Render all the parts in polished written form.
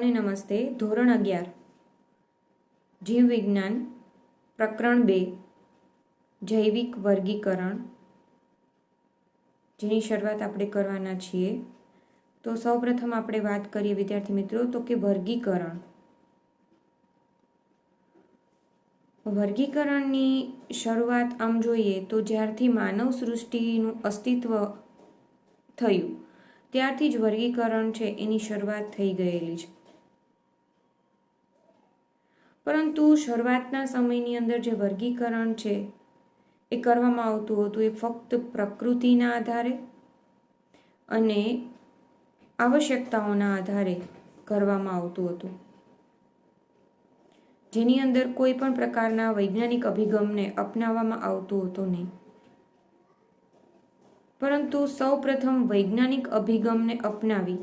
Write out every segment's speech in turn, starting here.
સૌને નમસ્તે. ધોરણ 11 જીવ વિજ્ઞાન પ્રકરણ 2 જૈવિક વર્ગીકરણ જેની શરૂઆત આપણે કરવાના છીએ. તો સૌપ્રથમ આપણે વાત કરીએ વિદ્યાર્થી મિત્રો તો કે વર્ગીકરણની શરૂઆત આમ જોઈએ તો જ્યારથી માનવ સૃષ્ટિનું અસ્તિત્વ થયું ત્યારથી જ વર્ગીકરણ છે એની શરૂઆત થઈ ગયેલી છે. પરંતુ શરૂઆતના સમયની અંદર જે વર્ગીકરણ છે એ કરવામાં આવતું હતું એ ફક્ત પ્રકૃતિના આધારે અને આવશ્યકતાઓના આધારે કરવામાં આવતું હતું, જેની અંદર કોઈ પણ પ્રકારના વૈજ્ઞાનિક અભિગમને અપનાવવામાં આવતું હતું નહીં. પરંતુ સૌ પ્રથમ વૈજ્ઞાનિક અભિગમને અપનાવી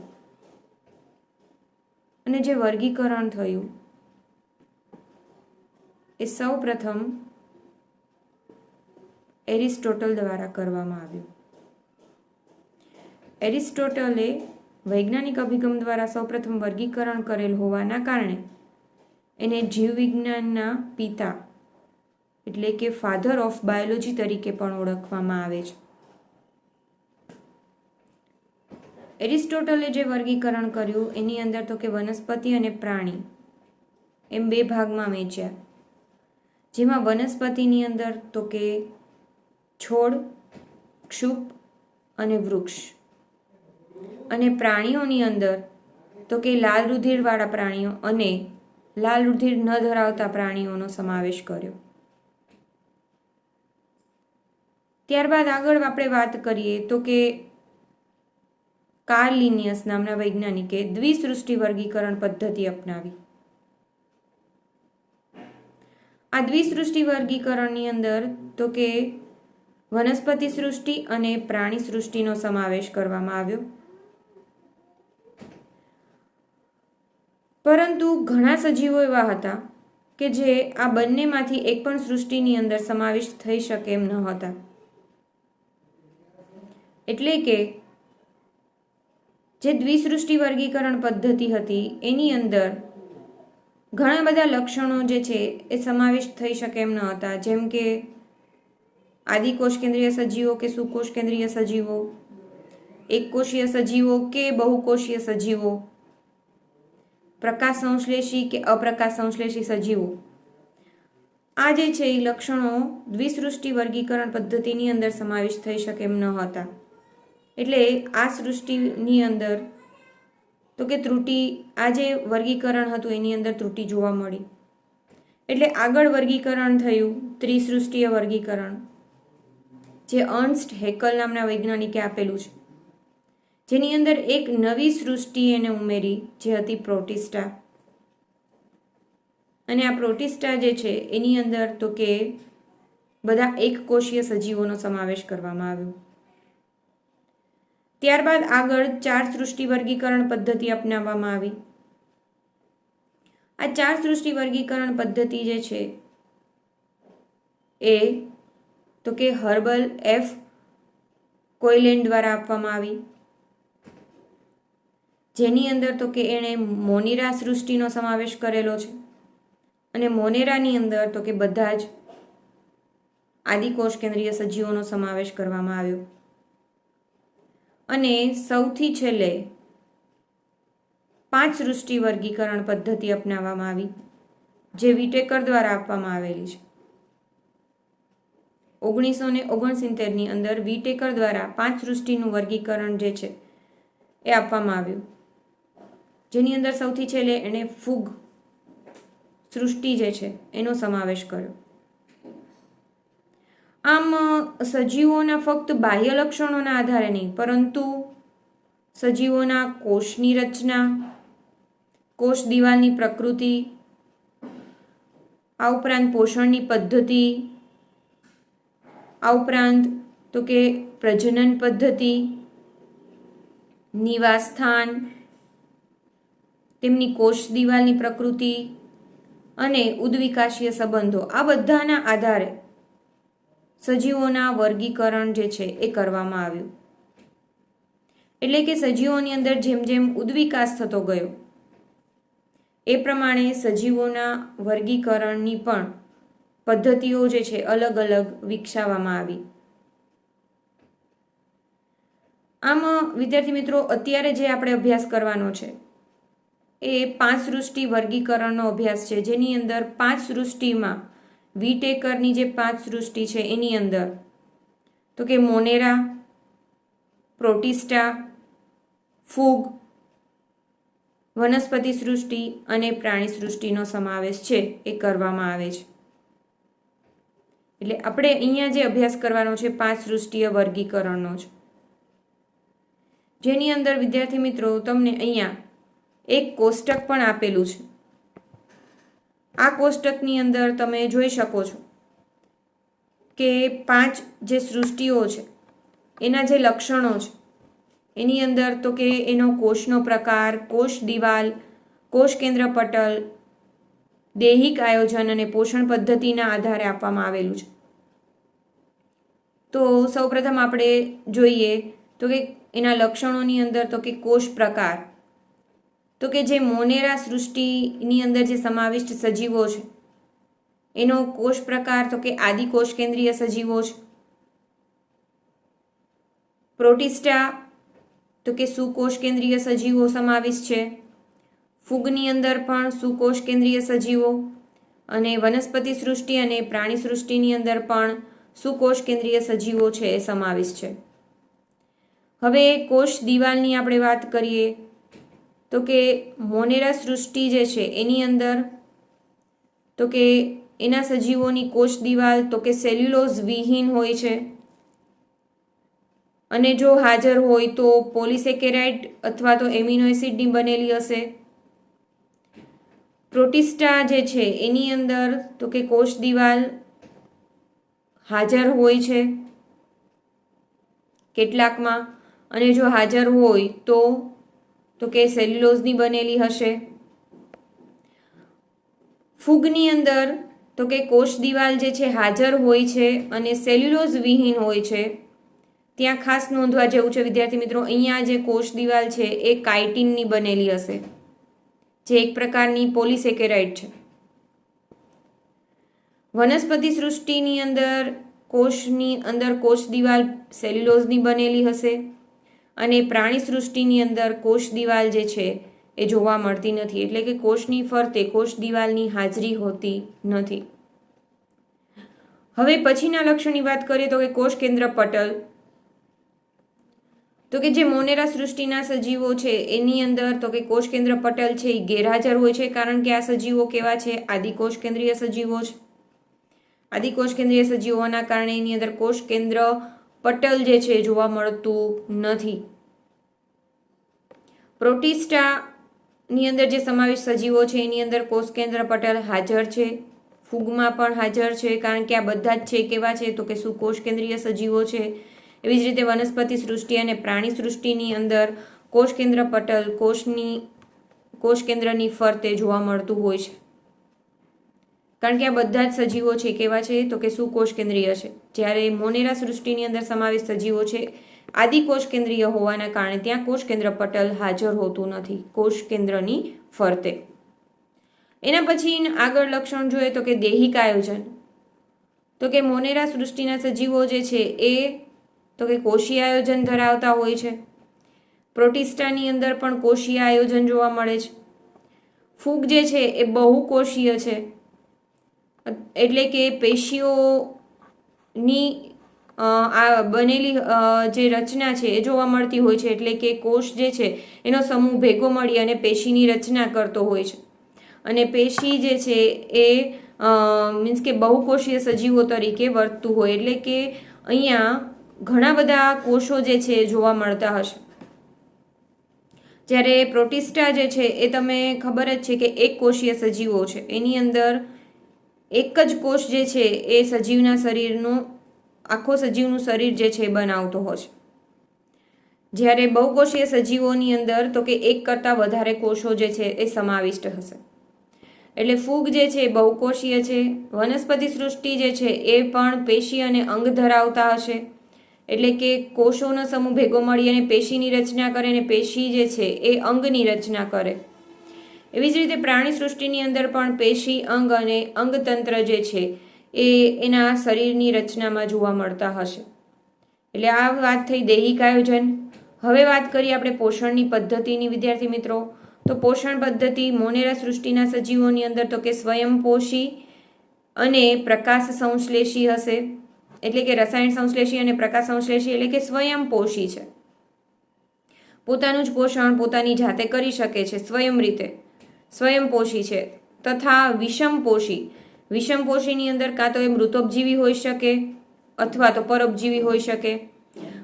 અને જે વર્ગીકરણ થયું એ સૌ પ્રથમ એરિસ્ટોટલ દ્વારા કરવામાં આવ્યું. એરિસ્ટોટલે વૈજ્ઞાનિક અભિગમ દ્વારા સૌપ્રથમ વર્ગીકરણ કરેલ હોવાના કારણે એને જીવવિજ્ઞાનના પિતા એટલે કે ફાધર ઓફ બાયોલોજી તરીકે પણ ઓળખવામાં આવે છે. એરિસ્ટોટલે જે વર્ગીકરણ કર્યું એની અંદર તો કે વનસ્પતિ અને પ્રાણી એમ બે ભાગમાં વહેંચ્યા, જેમાં વનસ્પતિની અંદર તો કે છોડ, ક્ષુપ અને વૃક્ષ, અને પ્રાણીઓની અંદર તો કે લાલ રુધિરવાળા પ્રાણીઓ અને લાલ રુધિર ન ધરાવતા પ્રાણીઓનો સમાવેશ કર્યો. ત્યારબાદ આગળ આપણે વાત કરીએ તો કે કાર્લ લિનિયસ નામના વૈજ્ઞાનિકે દ્વિસૃષ્ટિ વર્ગીકરણ પદ્ધતિ અપનાવી. આ દ્વિસૃષ્ટિ વર્ગીકરણની અંદર તો કે વનસ્પતિ સૃષ્ટિ અને પ્રાણી સૃષ્ટિનો સમાવેશ કરવામાં આવ્યો. પરંતુ ઘણા સજીવો એવા હતા કે જે આ બંનેમાંથી એક પણ સૃષ્ટિની અંદર સમાવિષ્ટ થઈ શકે એમ ન હતા. એટલે કે જે દ્વિસૃષ્ટિ વર્ગીકરણ પદ્ધતિ હતી એની અંદર ઘણા બધા લક્ષણો જે છે એ સમાવિષ્ટ થઈ શકે એમ ન હતા, જેમ કે આદિકોષ કેન્દ્રીય સજીવો કે સુકોષ કેન્દ્રીય સજીવો, એકકોષીય સજીવો કે બહુકોષીય સજીવો, પ્રકાશ સંશ્લેષી કે અપ્રકાશ સંશ્લેષી સજીવો. આ જે છે એ લક્ષણો દ્વિસૃષ્ટિ વર્ગીકરણ પદ્ધતિની અંદર સમાવિષ્ટ થઈ શકે એમ ન હતા. એટલે આ સૃષ્ટિની અંદર તો કે ત્રુટિ, આ જે વર્ગીકરણ હતું એની અંદર ત્રુટિ જોવા મળી. એટલે આગળ વર્ગીકરણ થયું ત્રિસૃષ્ટિય વર્ગીકરણ, જે અર્ન્સ્ટ હેકલ નામના વૈજ્ઞાનિકે આપેલું છે, જેની અંદર એક નવી સૃષ્ટિ એને ઉમેરી જે હતી પ્રોટિસ્ટા. અને આ પ્રોટિસ્ટા જે છે એની અંદર તો કે બધા એકકોષીય સજીવોનો સમાવેશ કરવામાં આવ્યો. ત્યારબાદ આગળ ચાર સૃષ્ટિ વર્ગીકરણ પદ્ધતિ અપનાવવામાં આવી. આ ચાર સૃષ્ટિ વર્ગીકરણ પદ્ધતિ જે છે એ તો કે હર્બલ એફ કોયલેન્ડ દ્વારા આપવામાં આવી, જેની અંદર તો કે એણે મોનેરા સૃષ્ટિનો સમાવેશ કરેલો છે. અને મોનેરાની અંદર તો કે બધા જ આદિકોષ કેન્દ્રીય સજીવોનો સમાવેશ કરવામાં આવ્યો. અને સૌથી છેલ્લે 5 સૃષ્ટિ વર્ગીકરણ પદ્ધતિ અપનાવવામાં આવી, જે વિટેકર દ્વારા આપવામાં આવેલી છે. 1969ની અંદર વિટેકર દ્વારા 5 સૃષ્ટિનું વર્ગીકરણ જે છે એ આપવામાં આવ્યું, જેની અંદર સૌથી છેલ્લે એણે ફૂગ સૃષ્ટિ જે છે એનો સમાવેશ કર્યો. આમ સજીવોના ફક્ત બાહ્ય લક્ષણોના આધારે નહીં, પરંતુ સજીવોના કોષની રચના, કોષ દિવાલની પ્રકૃતિ, આ ઉપરાંત પોષણની પદ્ધતિ, આ ઉપરાંત તો કે પ્રજનન પદ્ધતિ, નિવાસસ્થાન, તેમની કોષ દિવાલની પ્રકૃતિ અને ઉદ્વિકાશીય સંબંધો, આ બધાના આધારે સજીવોના વર્ગીકરણ જે છે એ કરવામાં આવ્યું. એટલે કે સજીવોની અંદર જેમ જેમ ઉદ્વિકાસ થતો ગયો એ પ્રમાણે સજીવોના વર્ગીકરણની પણ પદ્ધતિઓ જે છે અલગ અલગ વિકસાવવામાં આવી. આમ વિદ્યાર્થી મિત્રો, અત્યારે જે આપણે અભ્યાસ કરવાનો છે એ 5 સૃષ્ટિ વર્ગીકરણનો અભ્યાસ છે, જેની અંદર 5 સૃષ્ટિમાં વિટેકરની જે 5 સૃષ્ટિ છે એની અંદર તો કે મોનેરા, પ્રોટિસ્ટા, ફૂગ, વનસ્પતિ સૃષ્ટિ અને પ્રાણી સૃષ્ટિનો સમાવેશ છે એ કરવામાં આવે છે. એટલે આપણે અહીંયા જે અભ્યાસ કરવાનો છે 5 સૃષ્ટિય વર્ગીકરણનો છે, જેની અંદર વિદ્યાર્થી મિત્રો તમને અહીંયા એક કોષ્ટક પણ આપેલું છે. આ કોષ્ટકની અંદર તમે જોઈ શકો છો કે 5 જે સૃષ્ટિઓ છે એના જે લક્ષણો છે એની અંદર તો કે એનો કોષનો પ્રકાર, કોષ દિવાલ, કોષ કેન્દ્ર પટલ, દૈહિક આયોજન અને પોષણ પદ્ધતિના આધારે આપવામાં આવેલું છે. તો સૌપ્રથમ આપણે જોઈએ તો કે એના લક્ષણોની અંદર તો કે કોષ પ્રકાર, તો કે જે મોનેરા સૃષ્ટિની અંદર જે સમાવિષ્ટ સજીવો છે એનો કોષ પ્રકાર તો કે આદિકોષ કેન્દ્રીય સજીવો છે. પ્રોટિસ્ટા તો કે સુકોષ કેન્દ્રીય સજીવો સમાવિષ્ટ છે. ફૂગની અંદર પણ સુકોષ કેન્દ્રીય સજીવો, અને વનસ્પતિ સૃષ્ટિ અને પ્રાણી સૃષ્ટિની અંદર પણ સુકોષ કેન્દ્રીય સજીવો છે એ સમાવિષ્ટ છે. હવે કોષ દિવાલની આપણે વાત કરીએ તો કે મોનેરા સૃષ્ટિ જે છે એની અંદર તો કે એના સજીવોની કોષ દિવાલ તો કે સેલ્યુલોઝ વિહીન હોય છે, અને જો હાજર હોય તો પોલિસેકેરાઇડ અથવા તો એમિનો એસિડની બનેલી હશે. પ્રોટિસ્ટા જે છે એની અંદર તો કે કોષ દિવાલ હાજર હોય છે કેટલાકમાં, અને જો હાજર હોય તો કે સેલ્યુલોઝની બનેલી હશે. ફૂગની અંદર તો કે કોષ દિવાલ જે છે હાજર હોય છે અને સેલ્યુલોઝ વિહીન હોય છે. ત્યાં ખાસ નોંધવા જેવું છે વિદ્યાર્થી મિત્રો, અહીંયા જે કોષ દિવાલ છે એ કાઇટિનની બનેલી હશે, જે એક પ્રકારની પોલિસેકેરાઇડ છે. વનસ્પતિ સૃષ્ટિની અંદર કોષ દિવાલ સેલ્યુલોઝની બનેલી હશે, અને પ્રાણી સૃષ્ટિની અંદર કોષ દિવાલ જે છે એ જોવા મળતી નથી, એટલે કે કોષની ફરતે કોષ દિવાલની હાજરી હોતી નથી. હવે પછીના લક્ષણની વાત કરીએ તો કે કોષ કેન્દ્ર પટલ, તો કે જે મોનેરા સૃષ્ટિના સજીવો છે એની અંદર તો કે કોષ કેન્દ્ર પટલ છે એ ગેરહાજર હોય છે, કારણ કે આ સજીવો કેવા છે? આદિકોષ કેન્દ્રીય સજીવો છે. આદિકોષ કેન્દ્રીય સજીવોના કારણે એની અંદર કોષ કેન્દ્ર પટલ જે છે જોવા મળતું નથી. પ્રોટિસ્ટાની અંદર જે સમાવિષ્ટ સજીવો છે એની અંદર કોષ કેન્દ્ર પટલ હાજર છે. ફૂગમાં પણ હાજર છે, કારણ કે આ બધા જ છે કેવા છે? તો કે સુકોષ કેન્દ્રીય સજીવો છે. એવી જ રીતે વનસ્પતિ સૃષ્ટિ અને પ્રાણી સૃષ્ટિની અંદર કોષ કેન્દ્ર પટલ કોષ કેન્દ્રની ફરતે જોવા મળતું હોય છે, કારણ કે આ બધા જ સજીવો છે કેવા છે? તો કે સુકોષ કેન્દ્રીય છે. જ્યારે મોનેરા સૃષ્ટિની અંદર સમાવિષ્ટ સજીવો છે આદિકોષ કેન્દ્રીય હોવાના કારણે ત્યાં કોષ કેન્દ્ર પટલ હાજર હોતું નથી કોષ કેન્દ્રની ફરતે. એના પછી આગળ લક્ષણ જોઈએ તો કે દૈહિક આયોજન, તો કે મોનેરા સૃષ્ટિના સજીવો જે છે એ તો કે કોષીય આયોજન ધરાવતા હોય છે. પ્રોટિસ્ટાની અંદર પણ કોષીય આયોજન જોવા મળે છે. ફૂગ જે છે એ બહુકોષીય છે, એટલે કે પેશીઓની આ બનેલી જે રચના છે એ જોવા મળતી હોય છે, એટલે કે કોષ જે છે એનો સમૂહ ભેગો મળી અને પેશીની રચના કરતો હોય છે. અને પેશી જે છે એ મીન્સ કે બહુકોષીય સજીવો તરીકે વર્તતું હોય, એટલે કે અહીંયા ઘણા બધા કોષો જે છે જોવા મળતા હશે. જ્યારે પ્રોટિસ્ટા જે છે એ તમે ખબર જ છે કે એક કોષીય સજીવો છે, એની અંદર એક જ કોષ જે છે એ સજીવના શરીરનું આખો સજીવનું શરીર જે છે એ બનાવતો હશે. જ્યારે બહુકોષીય સજીવોની અંદર તો કે એક કરતાં વધારે કોષો જે છે એ સમાવિષ્ટ હશે. એટલે ફૂગ જે છે એ બહુકોષીય છે. વનસ્પતિ સૃષ્ટિ જે છે એ પણ પેશી અને અંગ ધરાવતા હશે, એટલે કે કોષોનો સમૂહ ભેગો મળી અને પેશીની રચના કરે, અને પેશી જે છે એ અંગની રચના કરે. એવી જ રીતે પ્રાણી સૃષ્ટિની અંદર પણ પેશી, અંગ અને અંગતંત્ર જે છે એ એના શરીરની રચનામાં જોવા મળતા હશે. એટલે આ વાત થઈ દૈહિક આયોજન. હવે વાત કરીએ આપણે પોષણની પદ્ધતિની વિદ્યાર્થી મિત્રો. તો પોષણ પદ્ધતિ મોનેરા સૃષ્ટિના સજીવોની અંદર તો કે સ્વયંપોષી અને પ્રકાશ સંશ્લેષી હશે. એટલે કે રસાયણ સંશ્લેષી અને પ્રકાશ સંશ્લેષી એટલે કે સ્વયંપોષી છે. પોતાનું જ પોષણ પોતાની જાતે કરી શકે છે સ્વયં રીતે, સ્વયંપોષી છે. તથા વિષમપોષી. વિષમપોષીની અંદર કાં તો એ મૃતોપજીવી હોઈ શકે અથવા તો પરોપજીવી હોઈ શકે.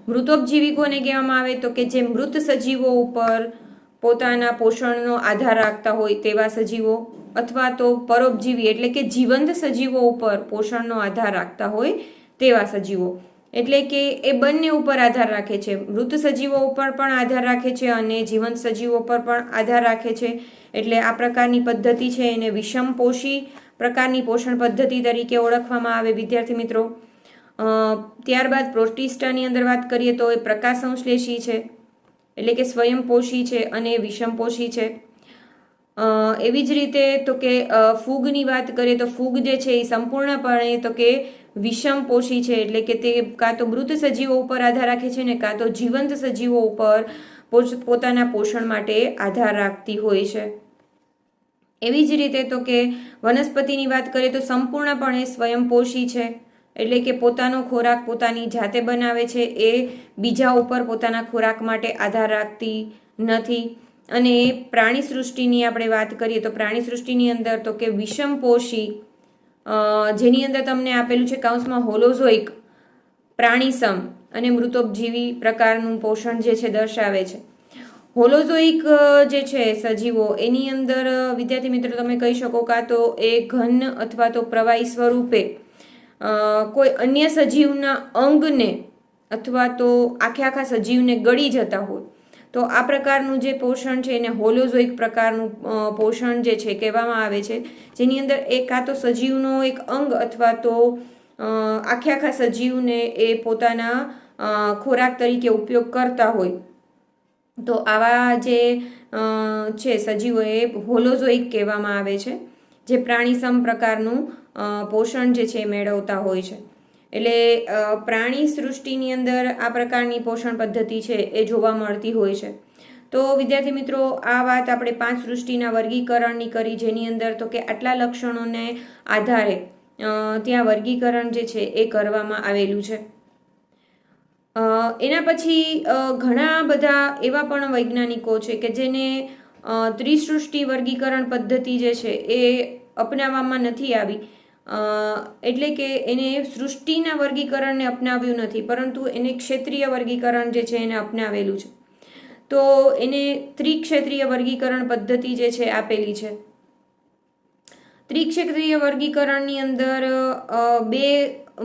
મૃતોપજીવી કોને કહેવામાં આવે તો કે જે મૃત સજીવો ઉપર પોતાના પોષણનો આધાર રાખતા હોય તેવા સજીવો, અથવા તો પરોપજીવી એટલે કે જીવંત સજીવો ઉપર પોષણનો આધાર રાખતા હોય તેવા સજીવો. એટલે કે એ બંને ઉપર આધાર રાખે છે. મૃત સજીવો ઉપર પણ આધાર રાખે છે અને જીવંત સજીવો પર પણ આધાર રાખે છે. એટલે આ પ્રકારની પદ્ધતિ છે એને વિષમપોષી પ્રકારની પોષણ પદ્ધતિ તરીકે ઓળખવામાં આવે વિદ્યાર્થી મિત્રો. ત્યારબાદ પ્રોટિસ્ટાની અંદર વાત કરીએ તો એ પ્રકાશ સંશ્લેષી છે, એટલે કે સ્વયંપોષી છે અને વિષમપોષી છે. એવી જ રીતે તો કે ફૂગની વાત કરીએ તો ફૂગ જે છે એ સંપૂર્ણપણે તો કે વિષમપોષી છે. એટલે કે તે કાં તો મૃત સજીવો ઉપર આધાર રાખે છે ને કાં તો જીવંત સજીવો ઉપર પોતાના પોષણ માટે આધાર રાખતી હોય છે. એવી જ રીતે તો કે વનસ્પતિની વાત કરીએ તો સંપૂર્ણપણે સ્વયંપોષી છે. એટલે કે પોતાનો ખોરાક પોતાની જાતે બનાવે છે, એ બીજા ઉપર પોતાના ખોરાક માટે આધાર રાખતી નથી. અને પ્રાણી સૃષ્ટિની આપણે વાત કરીએ તો પ્રાણી સૃષ્ટિની અંદર તો કે વિષમપોષી, જેની અંદર તમને આપેલું છે કૌંસમાં હોલોઝોઇક, પ્રાણીસમ અને મૃતોપજીવી પ્રકારનું પોષણ જે છે દર્શાવે છે. હોલોઝોઇક જે છે સજીવો એની અંદર વિદ્યાર્થી મિત્રો તમે કહી શકો કાં તો એ ઘન અથવા તો પ્રવાહી સ્વરૂપે કોઈ અન્ય સજીવના અંગને અથવા તો આખા સજીવને ગળી જતા હોય તો આ પ્રકારનું જે પોષણ છે એને હોલોઝોઇક પ્રકારનું પોષણ જે છે કહેવામાં આવે છે. જેની અંદર એ કાં તો સજીવનો એક અંગ અથવા તો આખા સજીવને એ પોતાના ખોરાક તરીકે ઉપયોગ કરતા હોય. તો આવા જે છે સજીવો એ હોલોઝોઇક કહેવામાં આવે છે, જે પ્રાણીસમ પ્રકારનું પોષણ જે છે એ મેળવતા હોય છે. એટલે પ્રાણી સૃષ્ટિની અંદર આ પ્રકારની પોષણ પદ્ધતિ છે એ જોવા મળતી હોય છે. તો વિદ્યાર્થી મિત્રો આ વાત આપણે 5 સૃષ્ટિના વર્ગીકરણની કરી, જેની અંદર તો કે આટલા લક્ષણોને આધારે ત્યાં વર્ગીકરણ જે છે એ કરવામાં આવેલું છે. એના પછી ઘણા બધા એવા પણ વૈજ્ઞાનિકો છે કે જેને ત્રિસૃષ્ટિ વર્ગીકરણ પદ્ધતિ જે છે એ અપનાવવામાં નથી આવી. એટલે કે એને સૃષ્ટિના વર્ગીકરણને અપનાવ્યું નથી, પરંતુ એને ક્ષેત્રીય વર્ગીકરણ જે છે એને અપનાવેલું છે. તો એને ત્રિક્ષેત્રીય વર્ગીકરણ પદ્ધતિ જે છે આપેલી છે. ત્રિક્ષેત્રીય વર્ગીકરણની અંદર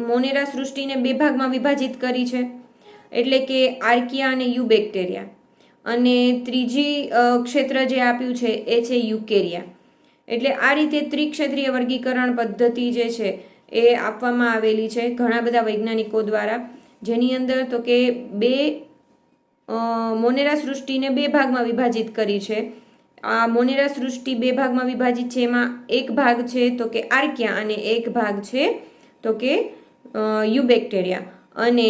મોનેરા સૃષ્ટિને 2 ભાગમાં વિભાજિત કરી છે, એટલે કે આર્કિયા અને યુબેક્ટેરિયા. અને ત્રીજી ક્ષેત્ર જે આપ્યું છે એ છે યુકેરિયા. એટલે આ રીતે ત્રિક્ષેત્રીય વર્ગીકરણ પદ્ધતિ જે છે એ આપવામાં આવેલી છે ઘણા બધા વૈજ્ઞાનિકો દ્વારા, જેની અંદર તો કે મોનેરા સૃષ્ટિને 2 ભાગમાં વિભાજિત કરી છે. આ મોનેરા સૃષ્ટિ 2 ભાગમાં વિભાજિત છે, એમાં એક ભાગ છે તો કે આર્કિયા અને એક ભાગ છે તો કે યુબેક્ટેરિયા. અને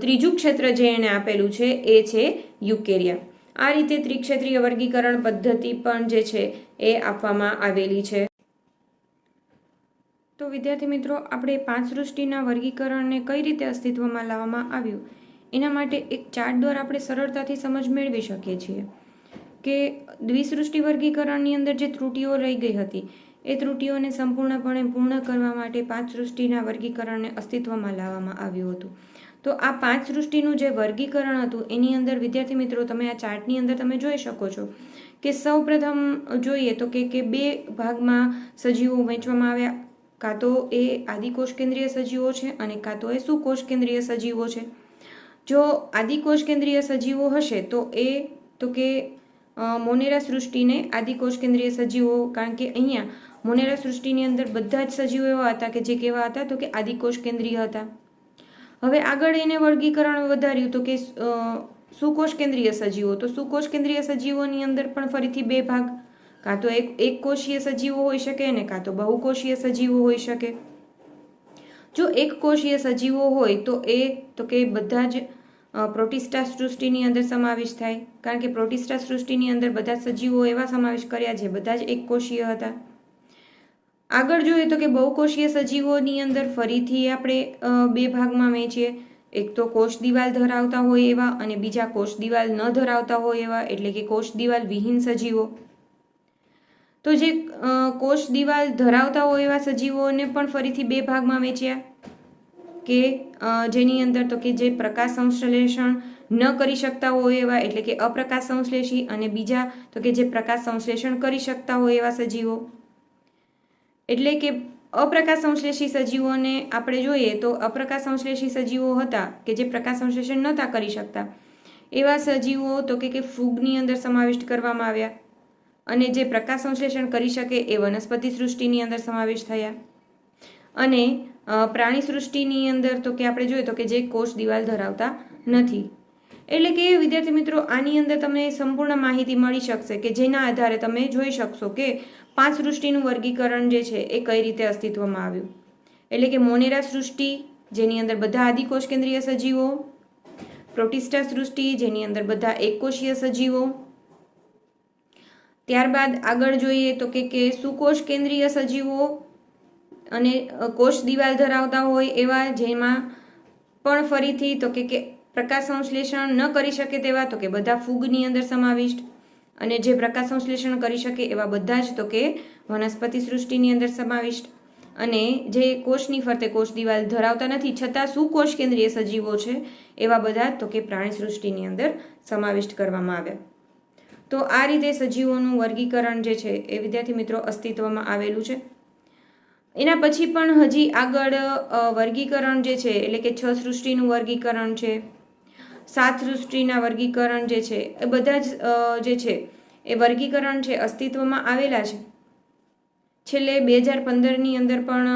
ત્રીજું ક્ષેત્ર જે એને આપેલું છે એ છે યુકેરિયા. આ રીતે ત્રિક્ષેત્રીય વર્ગીકરણ પદ્ધતિ પણ જે છે એ આપવામાં આવેલી છે. તો વિદ્યાર્થી મિત્રો આપણે 5 સૃષ્ટિના વર્ગીકરણને કઈ રીતે અસ્તિત્વમાં લાવવામાં આવ્યું એના માટે એક ચાર્ટ દ્વારા આપણે સરળતાથી સમજ મેળવી શકીએ છીએ કે દ્વિસૃષ્ટિ વર્ગીકરણની અંદર જે ત્રુટીઓ રહી ગઈ હતી એ ત્રુટીઓને સંપૂર્ણપણે પૂર્ણ કરવા માટે 5 સૃષ્ટિના વર્ગીકરણને અસ્તિત્વમાં લાવવામાં આવ્યું હતું. તો આ 5 સૃષ્ટિનું જે વર્ગીકરણ હતું એની અંદર વિદ્યાર્થી મિત્રો તમે આ ચાર્ટની અંદર તમે જોઈ શકો છો કે સૌપ્રથમ જોઈએ તો કે 2 ભાગમાં સજીવો વહેંચવામાં આવ્યા. કાં તો એ આદિકોષ કેન્દ્રીય સજીવો છે અને કાં તો એ સુકોષ કેન્દ્રીય સજીવો છે. જો આદિકોષ કેન્દ્રીય સજીવો હશે તો કે મોનેરા સૃષ્ટિને આદિકોષ કેન્દ્રીય સજીવો, કારણ કે અહીંયા મોનેરા સૃષ્ટિની અંદર બધા જ સજીવો એવા હતા કે જે કેવા હતા તો કે આદિકોષ કેન્દ્રીય હતા. હવે આગળ એને વર્ગીકરણ વધાર્યું તો કે સુકોષ કેન્દ્રીય સજીવો. તો સુકોષ કેન્દ્રીય સજીવોની અંદર પણ ફરીથી 2 ભાગ કાં તો એક કોષીય સજીવો હોઈ શકે અને કાં તો બહુકોષીય સજીવો હોઈ શકે. જો એક કોષીય સજીવો હોય તો કે બધા જ પ્રોટિસ્ટા સૃષ્ટિની અંદર સમાવેશ થાય, કારણ કે પ્રોટિસ્ટા સૃષ્ટિની અંદર બધા સજીવો એવા સમાવેશ કર્યા છે બધા જ એક કોષીય હતા. આગળ જોઈએ તો કે બહુકોષીય સજીવોની અંદર ફરીથી આપણે બે ભાગમાં વહેંચીએ. એક તો કોષ દિવાલ ધરાવતા હોય એવા અને બીજા કોષ દિવાલ ન ધરાવતા હોય એવા, એટલે કે કોષ દિવાલ વિહીન સજીવો. તો જે કોષ દિવાલ ધરાવતા હોય એવા સજીવોને પણ ફરીથી બે ભાગમાં વહેંચ્યા, કે જેની અંદર તો કે જે પ્રકાશ સંશ્લેષણ ન કરી શકતા હોય એવા, એટલે કે અપ્રકાશ સંશ્લેષી, અને બીજા તો કે જે પ્રકાશ સંશ્લેષણ કરી શકતા હોય એવા સજીવો. એટલે કે અપ્રકાશ સંશ્લેષી સજીવોને આપણે જોઈએ તો અપ્રકાશ સંશ્લેષી સજીવો હતા કે જે પ્રકાશ સંશ્લેષણ નહોતા કરી શકતા એવા સજીવો તો કે ફૂગની અંદર સમાવિષ્ટ કરવામાં આવ્યા, અને જે પ્રકાશ સંશ્લેષણ કરી શકે એ વનસ્પતિ સૃષ્ટિની અંદર સમાવેશ થયા. અને પ્રાણી સૃષ્ટિની અંદર તો કે આપણે જોઈએ તો કે જે કોષ દિવાલ ધરાવતા નથી. એટલે કે વિદ્યાર્થી મિત્રો, આની અંદર તમને સંપૂર્ણ માહિતી મળી શકશે કે જેના આધારે તમે જોઈ શકશો કે 5 સૃષ્ટિનું વર્ગીકરણ જે છે એ કઈ રીતે અસ્તિત્વમાં આવ્યું. એટલે કે મોનેરા સૃષ્ટિ, જેની અંદર બધા આદિકોષ કેન્દ્રીય સજીવો, પ્રોટિસ્ટા સૃષ્ટિ, જેની અંદર બધા એકકોષીય સજીવો. ત્યારબાદ આગળ જોઈએ તો કે સુકોષ કેન્દ્રીય સજીવો અને કોષ દિવાલ ધરાવતા હોય એવા, જેમાં પણ ફરીથી તો કે પ્રકાશ સંશ્લેષણ ન કરી શકે તેવા તો કે બધા ફૂગની અંદર સમાવિષ્ટ, અને જે પ્રકાશ સંશ્લેષણ કરી શકે એવા બધા જ તો કે વનસ્પતિ સૃષ્ટિની અંદર સમાવિષ્ટ, અને જે કોષની ફરતે કોષ દિવાલ ધરાવતા નથી છતાં સુકોષ કેન્દ્રીય સજીવો છે એવા બધા તો કે પ્રાણી સૃષ્ટિની અંદર સમાવિષ્ટ કરવામાં આવ્યા. તો આ રીતે સજીવોનું વર્ગીકરણ જે છે એ વિદ્યાર્થી મિત્રો અસ્તિત્વમાં આવેલું છે. એના પછી પણ હજી આગળ વર્ગીકરણ જે છે એટલે કે 6 સૃષ્ટિનું વર્ગીકરણ છે, 7 સૃષ્ટિના વર્ગીકરણ જે છે એ બધા જ જે છે એ વર્ગીકરણ છે અસ્તિત્વમાં આવેલા છે. છેલ્લે 2015ની અંદર પણ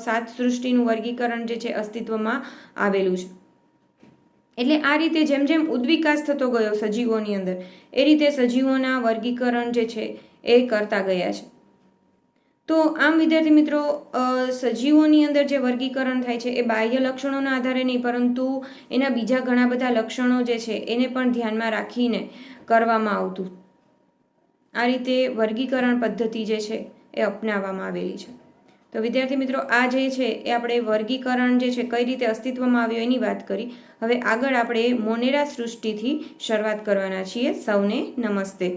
7 સૃષ્ટિનું વર્ગીકરણ જે છે અસ્તિત્વમાં આવેલું છે. એટલે આ રીતે જેમ જેમ ઉદ્વિકાસ થતો ગયો સજીવોની અંદર એ રીતે સજીવોના વર્ગીકરણ જે છે એ કરતા ગયા છે. તો આમ વિદ્યાર્થી મિત્રો, સજીવોની અંદર જે વર્ગીકરણ થાય છે એ બાહ્ય લક્ષણોના આધારે નહીં, પરંતુ એના બીજા ઘણા બધા લક્ષણો જે છે એને પણ ધ્યાનમાં રાખીને કરવામાં આવતું. આ રીતે વર્ગીકરણ પદ્ધતિ જે છે એ અપનાવવામાં આવેલી છે. તો વિદ્યાર્થી મિત્રો, આ જે છે એ આપણે વર્ગીકરણ જે છે કઈ રીતે અસ્તિત્વમાં આવ્યું એની વાત કરી. હવે આગળ આપણે મોનેરા સૃષ્ટિથી શરૂઆત કરવાના છીએ. સૌને નમસ્તે.